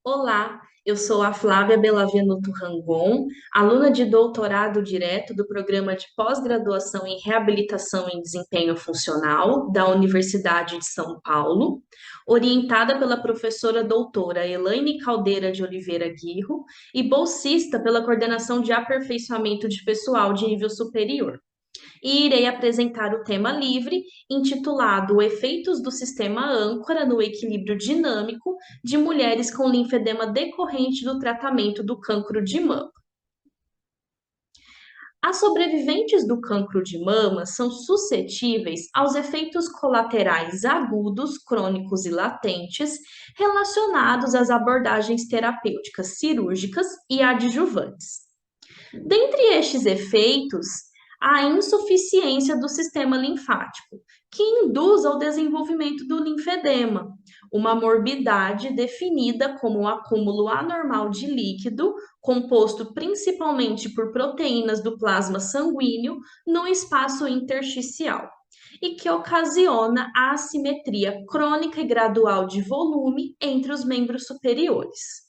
Olá, eu sou a Flávia Bellavenuto Rangon, aluna de doutorado direto do programa de pós-graduação em Reabilitação em Desempenho Funcional da Universidade de São Paulo, orientada pela professora doutora Elaine Caldeira de Oliveira Guirro e bolsista pela Coordenação de Aperfeiçoamento de Pessoal de Nível Superior e irei apresentar o tema livre, intitulado Efeitos do Sistema Âncora no Equilíbrio Dinâmico de Mulheres com Linfedema Decorrente do Tratamento do Cancro de Mama. As sobreviventes do cancro de mama são suscetíveis aos efeitos colaterais agudos, crônicos e latentes relacionados às abordagens terapêuticas cirúrgicas e adjuvantes. Dentre estes efeitos, a insuficiência do sistema linfático, que induz ao desenvolvimento do linfedema, uma morbidade definida como o acúmulo anormal de líquido, composto principalmente por proteínas do plasma sanguíneo, no espaço intersticial, e que ocasiona a assimetria crônica e gradual de volume entre os membros superiores.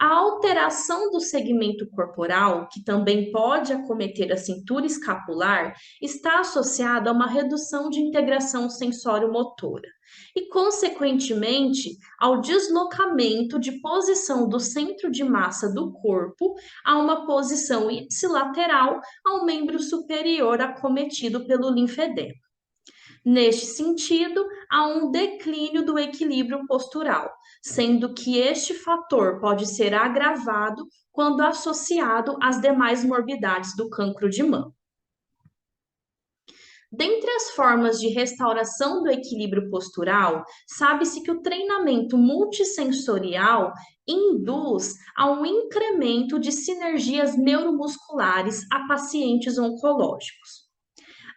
A alteração do segmento corporal, que também pode acometer a cintura escapular, está associada a uma redução de integração sensório-motora e, consequentemente, ao deslocamento de posição do centro de massa do corpo a uma posição ipsilateral ao membro superior acometido pelo linfedema. Neste sentido, há um declínio do equilíbrio postural, sendo que este fator pode ser agravado quando associado às demais morbidades do cancro de mama. Dentre as formas de restauração do equilíbrio postural, sabe-se que o treinamento multissensorial induz a um incremento de sinergias neuromusculares a pacientes oncológicos.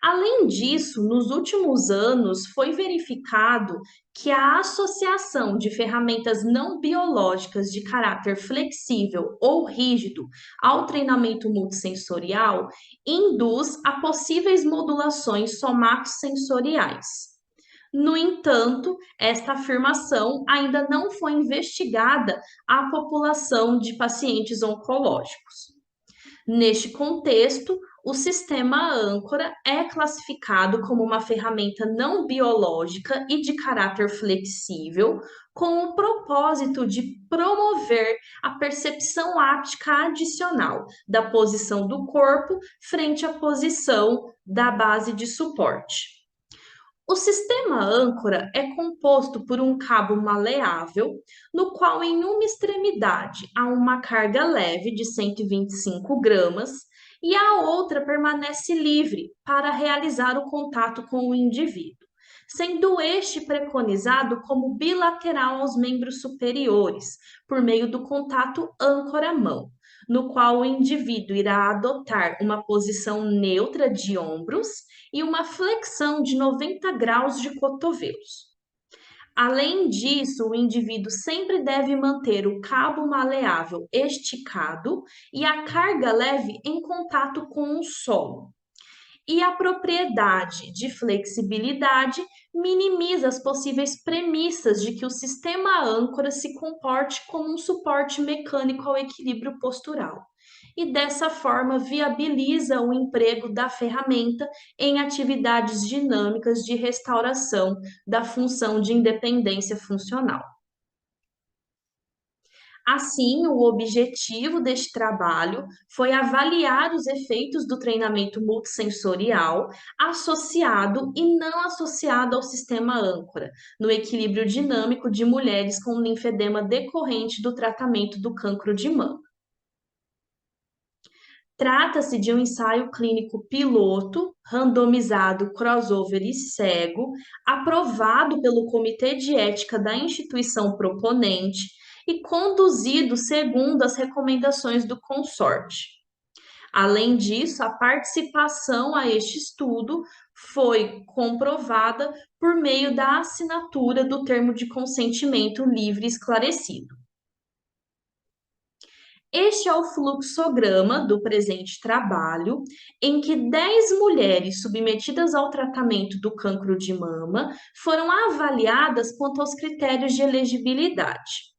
Além disso, nos últimos anos foi verificado que a associação de ferramentas não biológicas de caráter flexível ou rígido ao treinamento multissensorial induz a possíveis modulações somatosensoriais. No entanto, esta afirmação ainda não foi investigada à população de pacientes oncológicos. Neste contexto, o sistema âncora é classificado como uma ferramenta não biológica e de caráter flexível, com o propósito de promover a percepção áptica adicional da posição do corpo frente à posição da base de suporte. O sistema âncora é composto por um cabo maleável, no qual em uma extremidade há uma carga leve de 125 gramas e a outra permanece livre para realizar o contato com o indivíduo, sendo este preconizado como bilateral aos membros superiores, por meio do contato âncora-mão, no qual o indivíduo irá adotar uma posição neutra de ombros e uma flexão de 90 graus de cotovelos. Além disso, o indivíduo sempre deve manter o cabo maleável esticado e a carga leve em contato com o solo. E a propriedade de flexibilidade minimiza as possíveis premissas de que o sistema âncora se comporte como um suporte mecânico ao equilíbrio postural. E dessa forma viabiliza o emprego da ferramenta em atividades dinâmicas de restauração da função de independência funcional. Assim, o objetivo deste trabalho foi avaliar os efeitos do treinamento multissensorial associado e não associado ao sistema âncora, no equilíbrio dinâmico de mulheres com linfedema decorrente do tratamento do cancro de mama. Trata-se de um ensaio clínico piloto, randomizado, crossover e cego, aprovado pelo Comitê de Ética da instituição proponente e conduzido segundo as recomendações do consorte. Além disso, a participação a este estudo foi comprovada por meio da assinatura do termo de consentimento livre e esclarecido. Este é o fluxograma do presente trabalho, em que 10 mulheres submetidas ao tratamento do cancro de mama foram avaliadas quanto aos critérios de elegibilidade.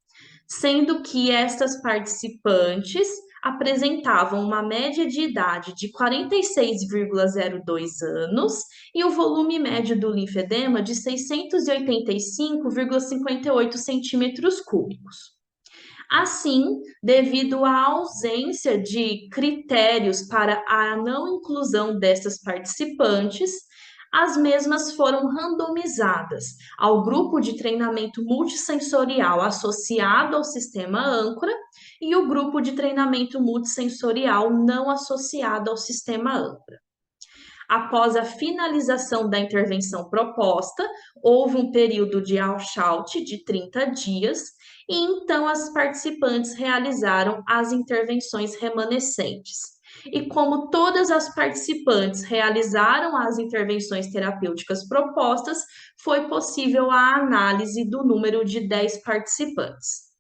sendo que estas participantes apresentavam uma média de idade de 46,02 anos e o volume médio do linfedema de 685,58 centímetros cúbicos. Assim, devido à ausência de critérios para a não inclusão dessas participantes, as mesmas foram randomizadas ao grupo de treinamento multissensorial associado ao sistema âncora e o grupo de treinamento multissensorial não associado ao sistema âncora. Após a finalização da intervenção proposta, houve um período de washout de 30 dias e então as participantes realizaram as intervenções remanescentes. E como todas as participantes realizaram as intervenções terapêuticas propostas, foi possível a análise do número de 10 participantes.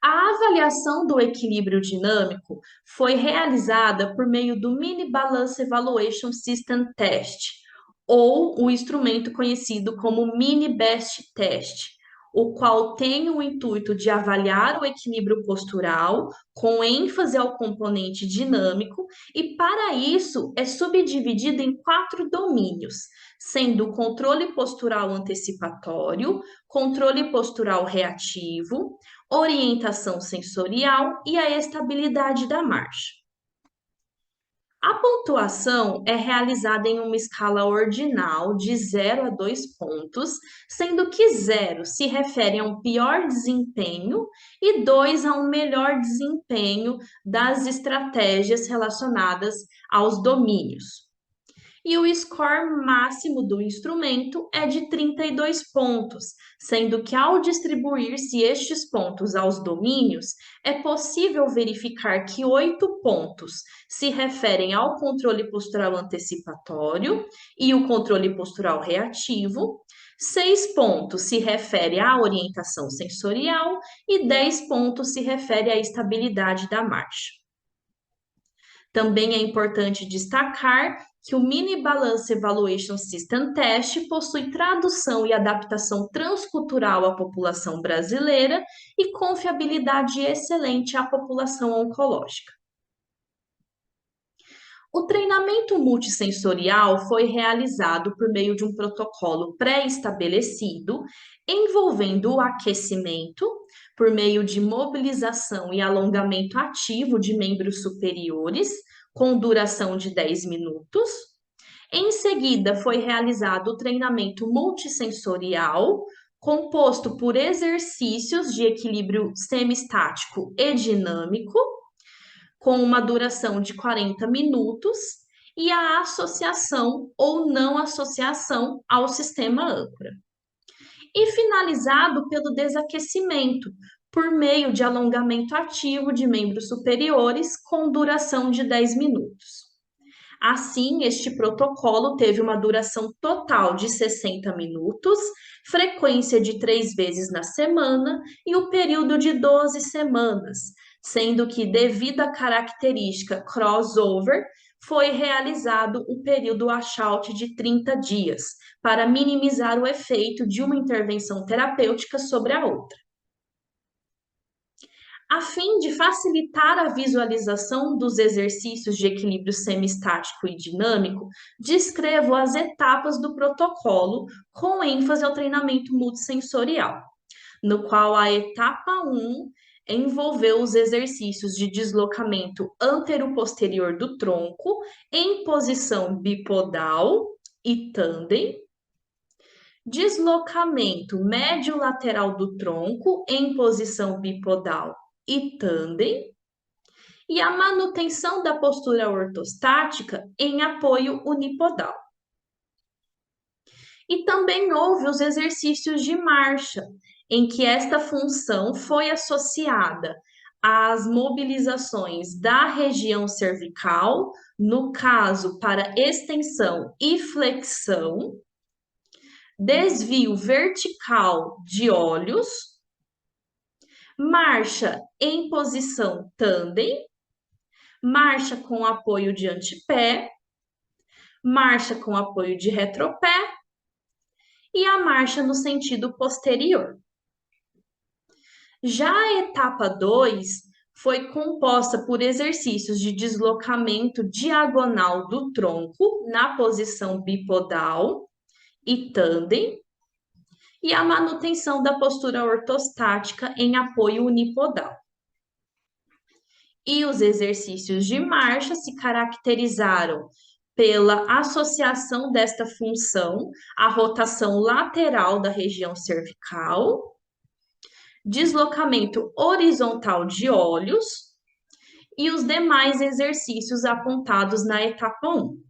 A avaliação do equilíbrio dinâmico foi realizada por meio do Mini Balance Evaluation System Test, ou o instrumento conhecido como Mini Best Test, o qual tem o intuito de avaliar o equilíbrio postural com ênfase ao componente dinâmico e, para isso, é subdividido em 4 domínios, sendo o controle postural antecipatório, controle postural reativo, orientação sensorial e a estabilidade da marcha. A pontuação é realizada em uma escala ordinal de 0 a 2 pontos, sendo que 0 se refere a um pior desempenho e 2 a um melhor desempenho das estratégias relacionadas aos domínios. E o score máximo do instrumento é de 32 pontos, sendo que ao distribuir-se estes pontos aos domínios, é possível verificar que 8 pontos se referem ao controle postural antecipatório e o controle postural reativo, 6 pontos se refere à orientação sensorial e 10 pontos se refere à estabilidade da marcha. Também é importante destacar que o Mini Balance Evaluation System Test possui tradução e adaptação transcultural à população brasileira e confiabilidade excelente à população oncológica. O treinamento multissensorial foi realizado por meio de um protocolo pré-estabelecido, envolvendo o aquecimento, por meio de mobilização e alongamento ativo de membros superiores, com duração de 10 minutos. Em seguida, foi realizado o treinamento multissensorial, composto por exercícios de equilíbrio semistático e dinâmico, com uma duração de 40 minutos, e a associação ou não associação ao sistema âncora. E finalizado pelo desaquecimento, por meio de alongamento ativo de membros superiores, com duração de 10 minutos. Assim, este protocolo teve uma duração total de 60 minutos, frequência de 3 vezes na semana e o período de 12 semanas, sendo que, devido à característica crossover, foi realizado o período washout de 30 dias, para minimizar o efeito de uma intervenção terapêutica sobre a outra. A fim de facilitar a visualização dos exercícios de equilíbrio semistático e dinâmico, descrevo as etapas do protocolo com ênfase ao treinamento multissensorial, no qual a etapa 1 envolveu os exercícios de deslocamento antero-posterior do tronco em posição bipodal e tandem, deslocamento médio-lateral do tronco em posição bipodal e tandem, e a manutenção da postura ortostática em apoio unipodal. E também houve os exercícios de marcha, em que esta função foi associada às mobilizações da região cervical, no caso para extensão e flexão, desvio vertical de olhos, marcha em posição tandem, marcha com apoio de antepé, marcha com apoio de retropé e a marcha no sentido posterior. Já a etapa 2 foi composta por exercícios de deslocamento diagonal do tronco na posição bipodal e tandem, e a manutenção da postura ortostática em apoio unipodal. E os exercícios de marcha se caracterizaram pela associação desta função à rotação lateral da região cervical, deslocamento horizontal de olhos e os demais exercícios apontados na etapa 1.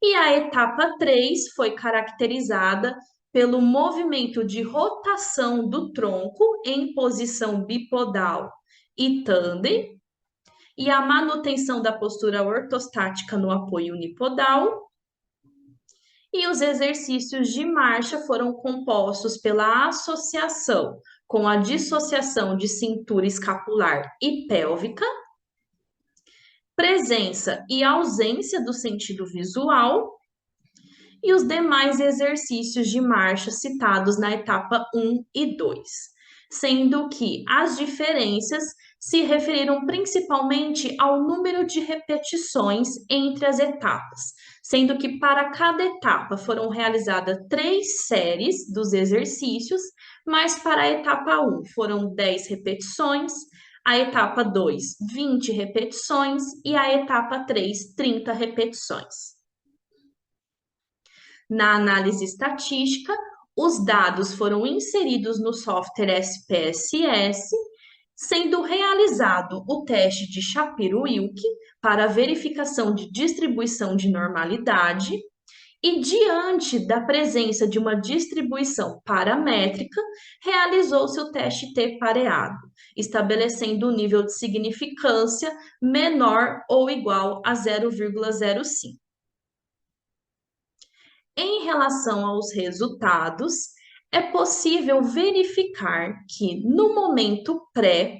E a etapa 3 foi caracterizada pelo movimento de rotação do tronco em posição bipodal e tandem, e a manutenção da postura ortostática no apoio unipodal. E os exercícios de marcha foram compostos pela associação com a dissociação de cintura escapular e pélvica, presença e ausência do sentido visual, e os demais exercícios de marcha citados na etapa 1 e 2, sendo que as diferenças se referiram principalmente ao número de repetições entre as etapas, sendo que para cada etapa foram realizadas 3 séries dos exercícios, mas para a etapa 1 foram 10 repetições, a etapa 2, 20 repetições e a etapa 3, 30 repetições. Na análise estatística, os dados foram inseridos no software SPSS, sendo realizado o teste de Shapiro-Wilk para verificação de distribuição de normalidade, e diante da presença de uma distribuição paramétrica, realizou-se o teste T pareado, estabelecendo o nível de significância menor ou igual a 0,05. Em relação aos resultados, é possível verificar que, no momento pré,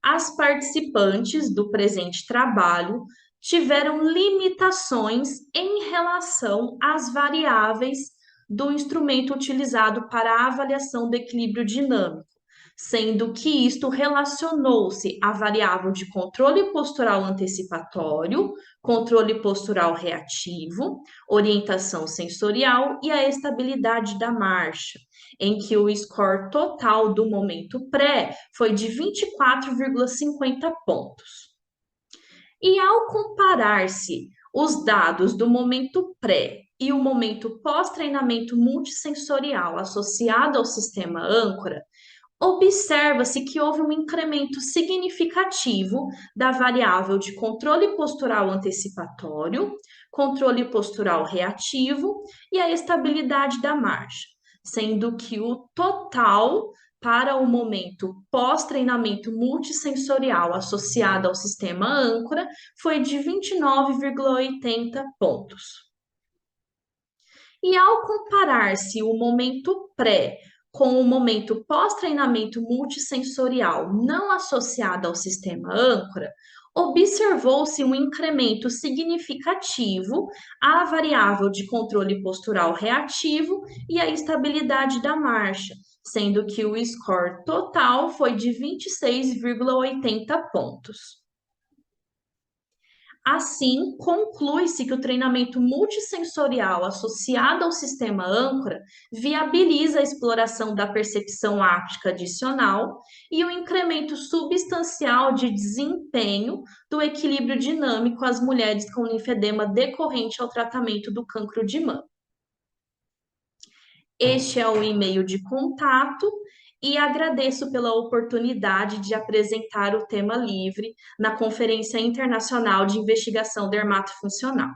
as participantes do presente trabalho tiveram limitações em relação às variáveis do instrumento utilizado para a avaliação do equilíbrio dinâmico, sendo que isto relacionou-se à variável de controle postural antecipatório, controle postural reativo, orientação sensorial e a estabilidade da marcha, em que o score total do momento pré foi de 24,50 pontos. E ao comparar-se os dados do momento pré e o momento pós-treinamento multissensorial associado ao sistema âncora, observa-se que houve um incremento significativo da variável de controle postural antecipatório, controle postural reativo e a estabilidade da marcha, sendo que o total para o momento pós-treinamento multissensorial associado ao sistema âncora foi de 29,80 pontos. E ao comparar-se o momento pré com o momento pós-treinamento multissensorial não associado ao sistema âncora, observou-se um incremento significativo à variável de controle postural reativo e à estabilidade da marcha, sendo que o score total foi de 26,80 pontos. Assim, conclui-se que o treinamento multissensorial associado ao sistema âncora viabiliza a exploração da percepção áptica adicional e o incremento substancial de desempenho do equilíbrio dinâmico às mulheres com linfedema decorrente ao tratamento do cancro de mama. Este é o e-mail de contato e agradeço pela oportunidade de apresentar o tema livre na Conferência Internacional de Investigação Dermatofuncional.